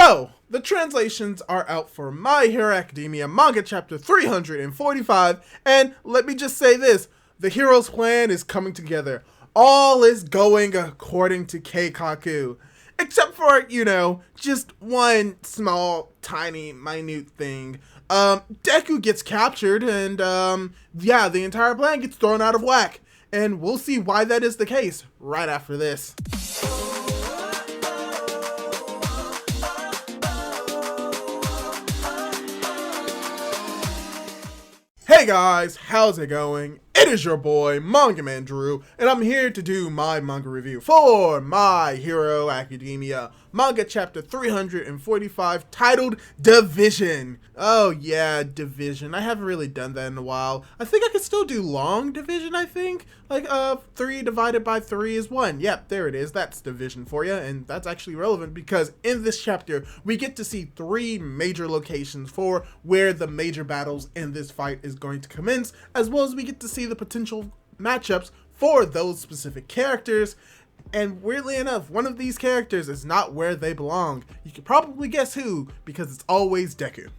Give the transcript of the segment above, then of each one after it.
So, the translations are out for My Hero Academia manga chapter 345, and let me just say this, the hero's plan is coming together. All is going according to Keikaku. Except for, just one small, tiny, minute thing. Deku gets captured, and, the entire plan gets thrown out of whack. And we'll see why that is the case right after this. Hey guys, how's it going? It is your boy, Manga Man Drew, and I'm here to do my manga review for My Hero Academia, manga chapter 345, titled Division. Oh yeah, Division. I haven't really done that in a while. I think I could still do long division, I think. Like, 3 divided by 3 is 1. Yep, there it is. That's division for you, and that's actually relevant because in this chapter, we get to see 3 major locations for where the major battles in this fight is going to commence, as well as we get to see the potential matchups for those specific characters. And weirdly enough, one of these characters is not where they belong. You can probably guess who, because it's always Deku.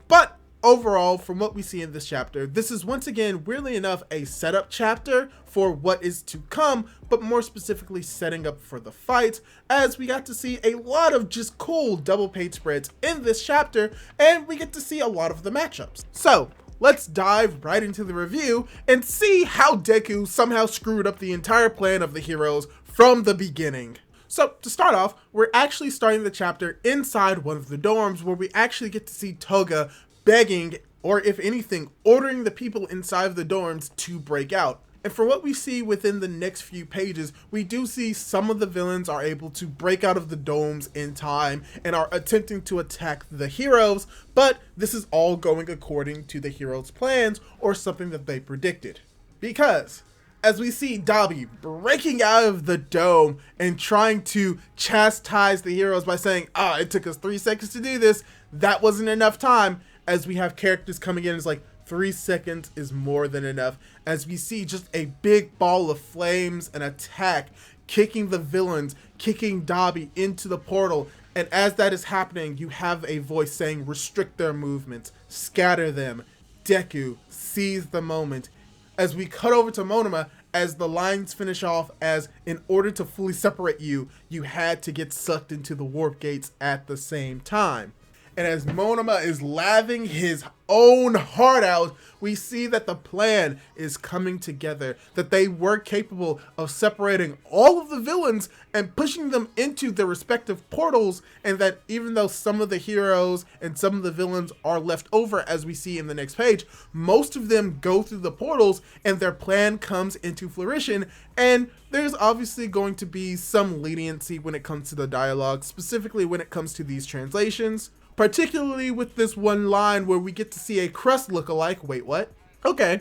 But overall, from what we see in this chapter, this is once again, weirdly enough, a setup chapter for what is to come, but more specifically setting up for the fight, as we got to see a lot of just cool double page spreads in this chapter, and we get to see a lot of the matchups. So let's dive right into the review and see how Deku somehow screwed up the entire plan of the heroes from the beginning. So to start off, we're actually starting the chapter inside one of the dorms where we actually get to see Toga begging, or if anything, ordering the people inside of the dorms to break out. And for what we see within the next few pages, we do see some of the villains are able to break out of the domes in time and are attempting to attack the heroes, but this is all going according to the heroes' plans or something that they predicted. Because as we see Dabi breaking out of the dome and trying to chastise the heroes by saying, it took us 3 seconds to do this, that wasn't enough time, as we have characters coming in, it's like 3 seconds is more than enough, as we see just a big ball of flames and attack, kicking the villains, kicking Dabi into the portal. And as that is happening, you have a voice saying, restrict their movements, scatter them. Deku sees the moment. As we cut over to Monoma, as the lines finish off, as in order to fully separate you, you had to get sucked into the warp gates at the same time. And as Monoma is laughing his own heart out, we see that the plan is coming together, that they were capable of separating all of the villains and pushing them into their respective portals, and that even though some of the heroes and some of the villains are left over, as we see in the next page, most of them go through the portals and their plan comes into fruition. And there's obviously going to be some leniency when it comes to the dialogue, specifically when it comes to these translations. Particularly with this one line where we get to see a Crust lookalike. Wait, what? Okay.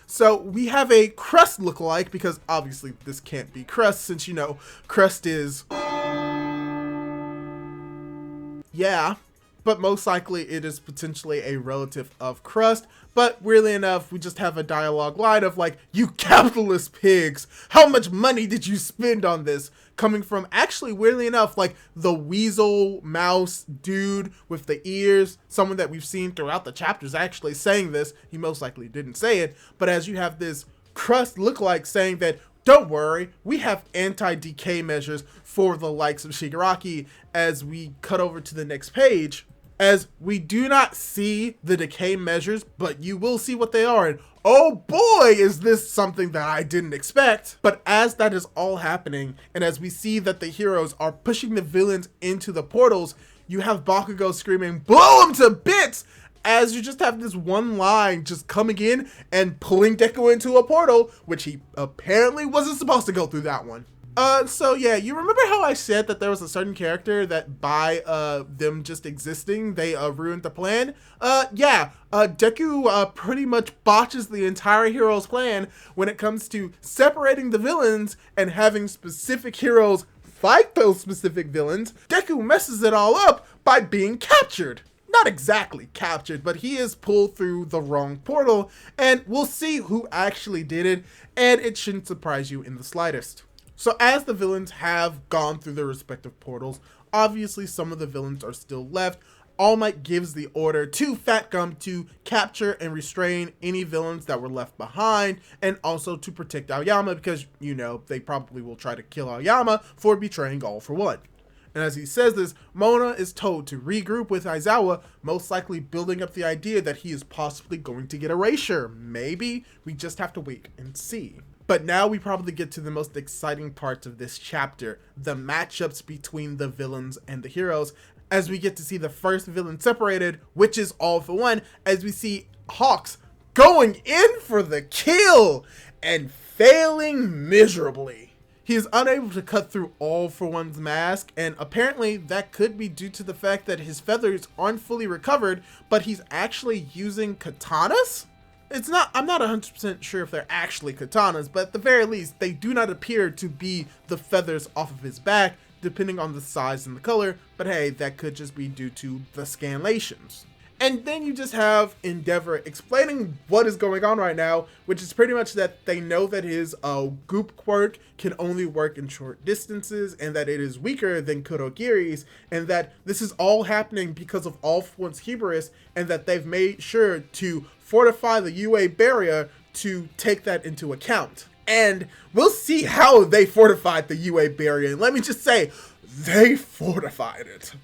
So we have a Crust lookalike because obviously this can't be Crust since, Crust is... Yeah, but most likely it is potentially a relative of Crust. But weirdly enough, we just have a dialogue line of like, you capitalist pigs, how much money did you spend on this? Coming from actually, weirdly enough, like the weasel mouse dude with the ears, someone that we've seen throughout the chapters actually saying this. He most likely didn't say it, but as you have this Crust lookalike saying that, don't worry, we have anti-decay measures for the likes of Shigaraki, as we cut over to the next page. As we do not see the decay measures, but you will see what they are. And oh boy, is this something that I didn't expect. But as that is all happening, and as we see that the heroes are pushing the villains into the portals, you have Bakugo screaming, blow them to bits! As you just have this one line just coming in and pulling Deku into a portal, which he apparently wasn't supposed to go through that one. So yeah, you remember how I said that there was a certain character that by them just existing, they ruined the plan? Deku pretty much botches the entire hero's plan when it comes to separating the villains and having specific heroes fight those specific villains. Deku messes it all up by being captured. Not exactly captured, but he is pulled through the wrong portal, and we'll see who actually did it, and it shouldn't surprise you in the slightest. So as the villains have gone through their respective portals, obviously some of the villains are still left. All Might gives the order to Fat Gum to capture and restrain any villains that were left behind, and also to protect Aoyama because, you know, they probably will try to kill Aoyama for betraying All for One. And as he says this, Mona is told to regroup with Aizawa, most likely building up the idea that he is possibly going to get erasure. Maybe. We just have to wait and see. But now we probably get to the most exciting parts of this chapter, the matchups between the villains and the heroes, as we get to see the first villain separated, which is All for One, as we see Hawks going in for the kill and failing miserably. He is unable to cut through All for One's mask, and apparently that could be due to the fact that his feathers aren't fully recovered, but he's actually using katanas? I'm not 100% sure if they're actually katanas, but at the very least, they do not appear to be the feathers off of his back, depending on the size and the color, but hey, that could just be due to the scanlations. And then you just have Endeavor explaining what is going on right now, which is pretty much that they know that his goop quirk can only work in short distances, and that it is weaker than Kurogiri's, and that this is all happening because of All for One's hubris, and that they've made sure to fortify the UA barrier to take that into account. And we'll see how they fortified the UA barrier. And let me just say, they fortified it.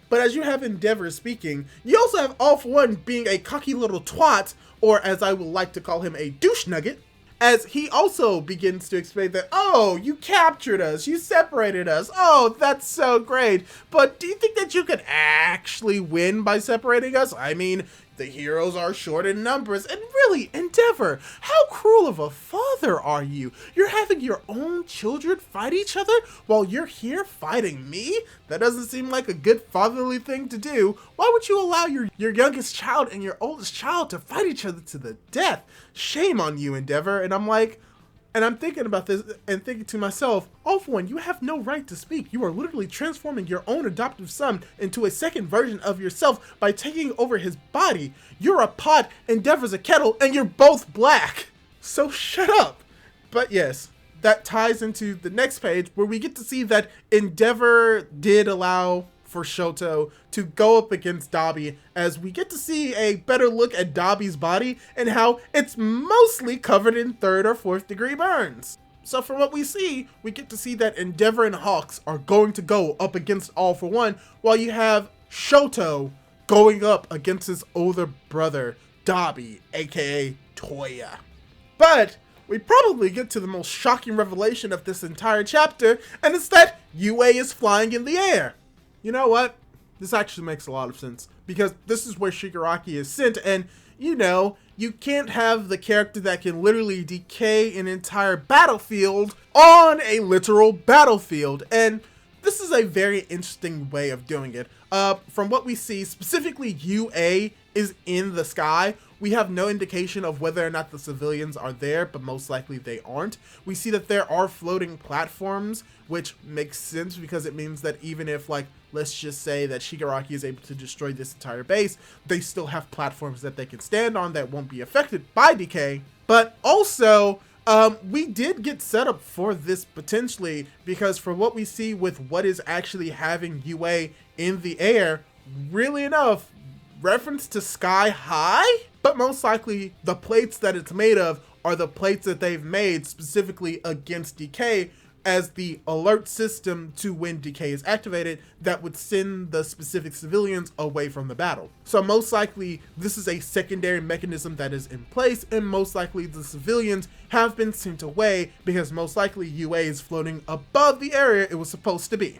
But as you have Endeavor speaking, you also have All for One being a cocky little twat, or as I would like to call him, a douche nugget, as he also begins to explain that, oh, you captured us, you separated us, oh, that's so great, but do you think that you could actually win by separating us? I mean, the heroes are short in numbers, and really, Endeavor, how cruel of a father are you? You're having your own children fight each other while you're here fighting me? That doesn't seem like a good fatherly thing to do. Why would you allow your youngest child and your oldest child to fight each other to the death? Shame on you, Endeavor. And I'm thinking about this and thinking to myself, All for One, you have no right to speak. You are literally transforming your own adoptive son into a second version of yourself by taking over his body. You're a pot, Endeavor's a kettle, and you're both black. So shut up. But yes, that ties into the next page where we get to see that Endeavor did allow for Shoto to go up against Dabi, as we get to see a better look at Dabi's body and how it's mostly covered in 3rd or 4th degree burns. So from what we see, we get to see that Endeavor and Hawks are going to go up against All for One, while you have Shoto going up against his older brother, Dabi, aka Toya. But we probably get to the most shocking revelation of this entire chapter, and it's that UA is flying in the air. You know what? This actually makes a lot of sense, because this is where Shigaraki is sent, and you know, you can't have the character that can literally decay an entire battlefield on a literal battlefield, and this is a very interesting way of doing it. From what we see, specifically UA is in the sky. We have no indication of whether or not the civilians are there, but most likely they aren't. We see that there are floating platforms, which makes sense because it means that even if, like, let's just say that Shigaraki is able to destroy this entire base, they still have platforms that they can stand on that won't be affected by decay. But also, we did get set up for this potentially, because for what we see with what is actually having UA in the air, really enough, reference to Sky High, but most likely the plates that it's made of are the plates that they've made specifically against decay as the alert system to when decay is activated that would send the specific civilians away from the battle. So most likely this is a secondary mechanism that is in place, and most likely the civilians have been sent away because most likely UA is floating above the area it was supposed to be.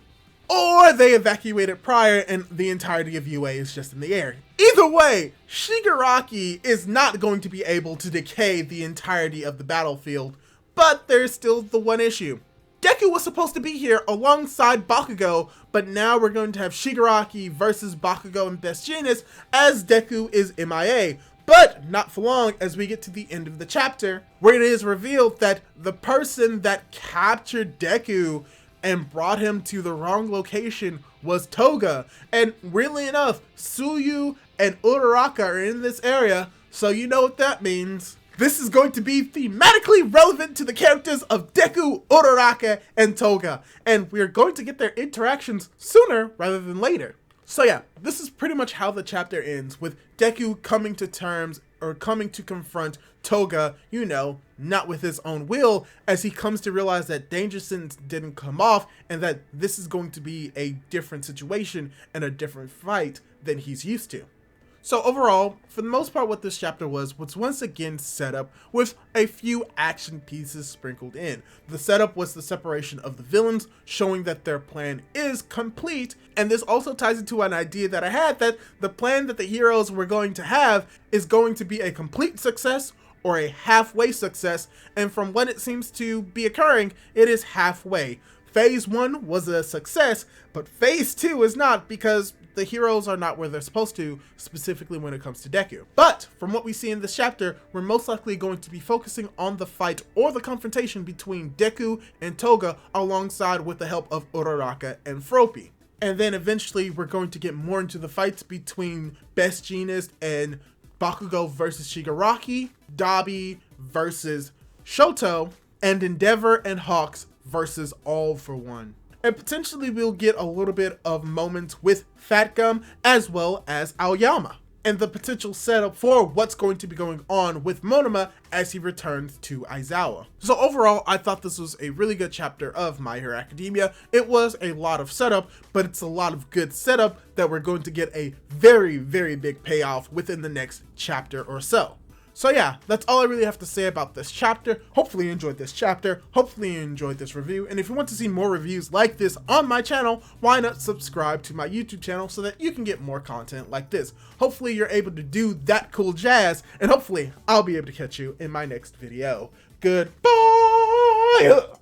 Or they evacuated prior and the entirety of UA is just in the air. Either way, Shigaraki is not going to be able to decay the entirety of the battlefield, but there's still the one issue. Deku was supposed to be here alongside Bakugo, but now we're going to have Shigaraki versus Bakugo and Best Jeanist as Deku is MIA. But not for long, as we get to the end of the chapter, where it is revealed that the person that captured Deku and brought him to the wrong location was Toga. And weirdly enough, Tsuyu and Uraraka are in this area, so you know what that means. this is going to be thematically relevant to the characters of Deku, Uraraka, and Toga, and we're going to get their interactions sooner rather than later. So yeah, this is pretty much how the chapter ends, with Deku coming to terms, or coming to confront Toga, you know, not with his own will, as he comes to realize that danger sentence didn't come off, and that this is going to be a different situation and a different fight than he's used to. So overall, for the most part, what this chapter was once again set up with a few action pieces sprinkled in. The setup was the separation of the villains, showing that their plan is complete, and this also ties into an idea that I had, that the plan that the heroes were going to have is going to be a complete success or a halfway success, and from what it seems to be occurring, it is halfway. Phase 1 was a success, but Phase 2 is not, because the heroes are not where they're supposed to, specifically when it comes to Deku. But from what we see in this chapter, we're most likely going to be focusing on the fight or the confrontation between Deku and Toga, alongside with the help of Uraraka and Froppy. And then eventually we're going to get more into the fights between Best Jeanist and Bakugo versus Shigaraki, Dabi versus Shoto, and Endeavor and Hawks versus All for One. And potentially we'll get a little bit of moments with Fat Gum as well as Aoyama, and the potential setup for what's going to be going on with Monoma as he returns to Aizawa. So overall, I thought this was a really good chapter of My Hero Academia. It was a lot of setup, but it's a lot of good setup that we're going to get a very, very big payoff within the next chapter or so. So yeah, that's all I really have to say about this chapter. Hopefully you enjoyed this chapter, hopefully you enjoyed this review, and if you want to see more reviews like this on my channel, why not subscribe to my YouTube channel so that you can get more content like this. Hopefully you're able to do that cool jazz, and hopefully I'll be able to catch you in my next video. Goodbye!